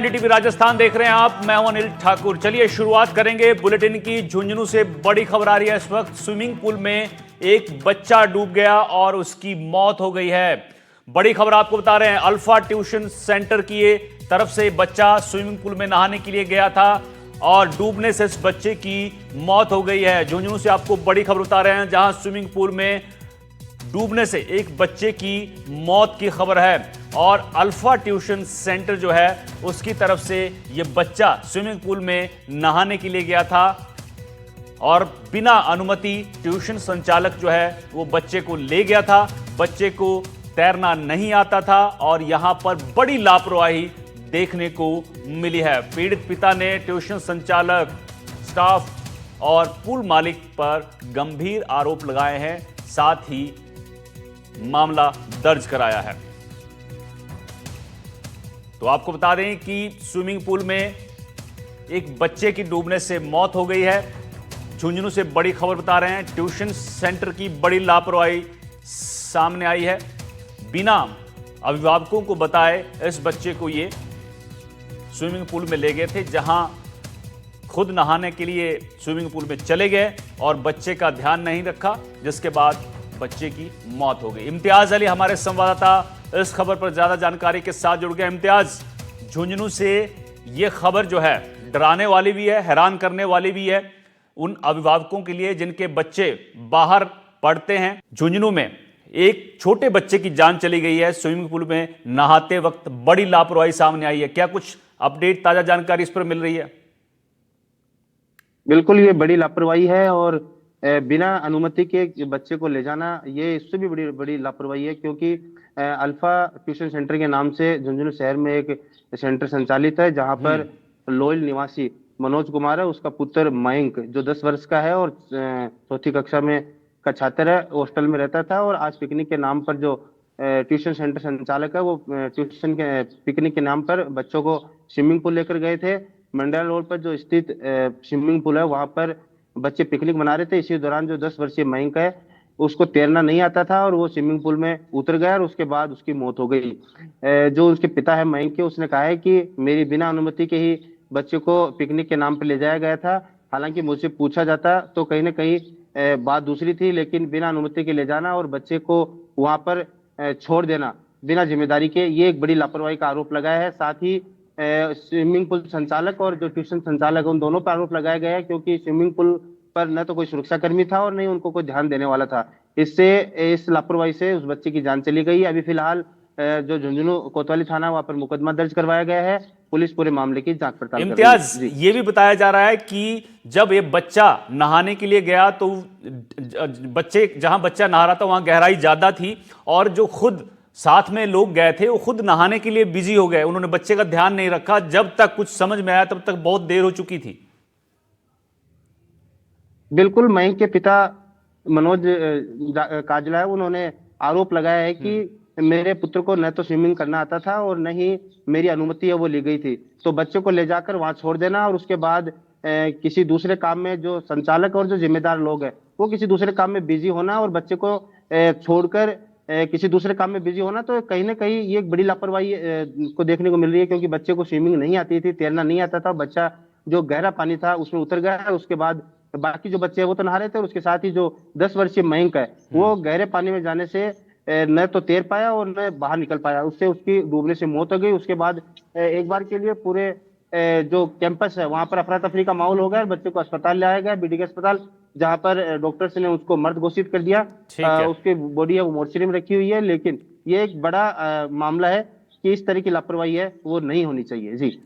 NDTV Rajasthan देख रहे हैं आप। मैं हूं अनिल ठाकुर। चलिए शुरुआत करेंगे बुलेटिन की। झुंझुनू से बड़ी खबर आ रही है। इस वक्त स्विमिंग पूल में एक बच्चा डूब गया और उसकी मौत हो गई है। बड़ी खबर आपको बता रहे हैं, अल्फा ट्यूशन सेंटर की तरफ से बच्चा स्विमिंग पूल में नहाने के लिए गया था और डूबने से इस बच्चे की मौत हो गई है। झुंझुनू से आपको बड़ी खबर बता रहे हैं, जहां स्विमिंग पूल में डूबने से एक बच्चे की मौत की खबर है और अल्फा ट्यूशन सेंटर जो है उसकी तरफ से यह बच्चा स्विमिंग पूल में नहाने के लिए गया था और बिना अनुमति ट्यूशन संचालक जो है वो बच्चे को ले गया था। बच्चे को तैरना नहीं आता था और यहां पर बड़ी लापरवाही देखने को मिली है। पीड़ित पिता ने ट्यूशन संचालक, स्टाफ और पूल मालिक पर गंभीर आरोप लगाए हैं, साथ ही मामला दर्ज कराया है। तो आपको बता दें कि स्विमिंग पूल में एक बच्चे की डूबने से मौत हो गई है। झुंझुनू से बड़ी खबर बता रहे हैं, ट्यूशन सेंटर की बड़ी लापरवाही सामने आई है। बिना अभिभावकों को बताए इस बच्चे को ये स्विमिंग पूल में ले गए थे, जहां खुद नहाने के लिए स्विमिंग पूल में चले गए और बच्चे का ध्यान नहीं रखा, जिसके बाद बच्चे की मौत हो गई। इम्तियाज अली हमारे संवाददाता इस खबर पर ज्यादा जानकारी के साथ जुड़ गए। इम्तियाज, झुंझुनू से यह खबर जो है डराने वाली भी है, हैरान करने वाली भी है उन अभिभावकों के लिए जिनके बच्चे बाहर पढ़ते हैं। झुंझुनू में एक छोटे बच्चे की जान चली गई है, स्विमिंग पूल में नहाते वक्त बड़ी लापरवाही सामने आई है। क्या कुछ अपडेट, ताजा जानकारी इस पर मिल रही है? बिल्कुल, ये बड़ी लापरवाही है और बिना अनुमति के बच्चे को ले जाना, ये इससे भी बड़ी बड़ी लापरवाही है, क्योंकि अल्फा ट्यूशन सेंटर के नाम से झुंझुनू शहर में एक सेंटर संचालित है, जहां पर लोयल निवासी मनोज कुमार है, उसका पुत्र मयंक जो 10 वर्ष का है और चौथी कक्षा में का छात्र है, हॉस्टल में रहता था। और आज पिकनिक के नाम पर जो ट्यूशन सेंटर संचालक है, वो ट्यूशन के पिकनिक के नाम पर बच्चों को स्विमिंग पूल लेकर गए थे। मंडल रोड पर जो स्थित स्विमिंग पूल है, वहां पर बच्चे पिकनिक मना रहे थे। इसी दौरान जो 10 वर्षीय मयंक है, उसको तैरना नहीं आता था और वो स्विमिंग पूल में उतर गया और उसके बाद उसकी मौत हो गई। जो उसके पिता है मयंक के, उसने कहा है कि मेरी बिना अनुमति के ही बच्चे को पिकनिक के नाम पर ले जाया गया था। हालांकि मुझसे पूछा जाता तो कहीं ना कहीं बात दूसरी थी, लेकिन बिना अनुमति के ले जाना और बच्चे को वहां पर छोड़ देना बिना जिम्मेदारी के, ये एक बड़ी लापरवाही का आरोप लगाया है। साथ ही स्विमिंग पूल संचालक और जो ट्यूशन संचालक है, उन दोनों पर आरोप लगाया गया है, क्योंकि स्विमिंग पूल पर न तो कोई सुरक्षा कर्मी था और नहीं उनको कोई ध्यान देने वाला था। इससे इस लापरवाही से उस बच्चे की जान चली गई। अभी फिलहाल जो झुंझुनू कोतवाली थाना, वहां पर मुकदमा दर्ज करवाया गया है। पुलिस पूरे मामले की जांच पड़ताल कर रही है। इम्तियाज, ये भी बताया जा रहा है कि जब ये बच्चा नहाने के लिए गया तो जहां बच्चा नहा रहा था वहां गहराई ज्यादा थी और जो खुद साथ में लोग गए थे वो खुद नहाने के लिए बिजी हो गए। उन्होंने बच्चे का ध्यान नहीं रखा। जब तक कुछ समझ में आया तब तक बहुत देर हो चुकी थी। बिल्कुल, मयंक के पिता मनोज काजला है, उन्होंने आरोप लगाया है कि मेरे पुत्र को न तो स्विमिंग करना आता था और न ही मेरी अनुमति है वो ली गई थी। तो बच्चे को ले जाकर वहां छोड़ देना और उसके बाद किसी दूसरे काम में, जो संचालक और जो जिम्मेदार लोग हैं वो किसी दूसरे काम में बिजी होना और बच्चे को छोड़कर किसी दूसरे काम में बिजी होना, तो कहीं ना कहीं ये एक बड़ी लापरवाही को देखने को मिल रही है। क्योंकि बच्चे को स्विमिंग नहीं आती थी, तैरना नहीं आता था। बच्चा जो गहरा पानी था उसमें उतर गया है। उसके बाद बाकी जो बच्चे हैं वो तो नहा रहे थे और उसके साथ ही जो 10 वर्षीय मयंक है, वो गहरे पानी में जाने से न तो तैर पाया और न बाहर निकल पाया। उससे उसकी डूबने से मौत हो गई। उसके बाद एक बार के लिए पूरे जो कैंपस है वहां पर अफरा तफरी का माहौल हो गया और बच्चे को अस्पताल लाया गया, बीडीके अस्पताल, जहां पर डॉक्टर्स ने उसको मर्द घोषित कर दिया। उसकी बॉडी है वो मोर्चरी में रखी हुई है। लेकिन ये एक बड़ा मामला है कि इस तरह की लापरवाही है वो नहीं होनी चाहिए। जी।